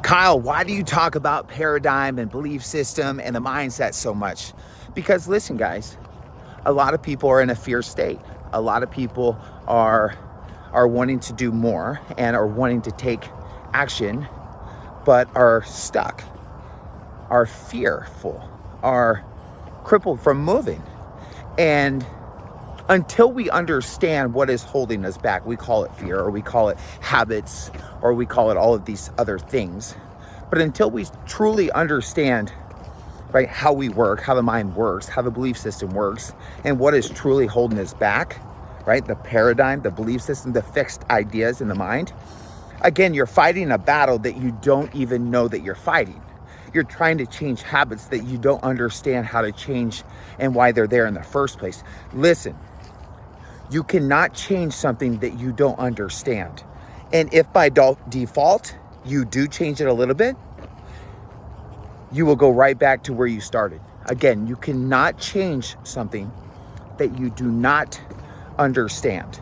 Kyle, why do you talk about paradigm and belief system and the mindset so much? Because listen, guys, a lot of people are in a fear state. A lot of people are wanting to do more and are wanting to take action, but are stuck, are fearful, are crippled from moving. And until we understand what is holding us back, we call it fear, or we call it habits, or we call it all of these other things. But until we truly understand, right, how we work, how the mind works, how the belief system works, and what is truly holding us back, right, the paradigm, the belief system, the fixed ideas in the mind, again, you're fighting a battle that you don't even know that you're fighting. You're trying to change habits that you don't understand how to change and why they're there in the first place. Listen, you cannot change something that you don't understand. And if by default, you do change it a little bit, you will go right back to where you started. Again, you cannot change something that you do not understand.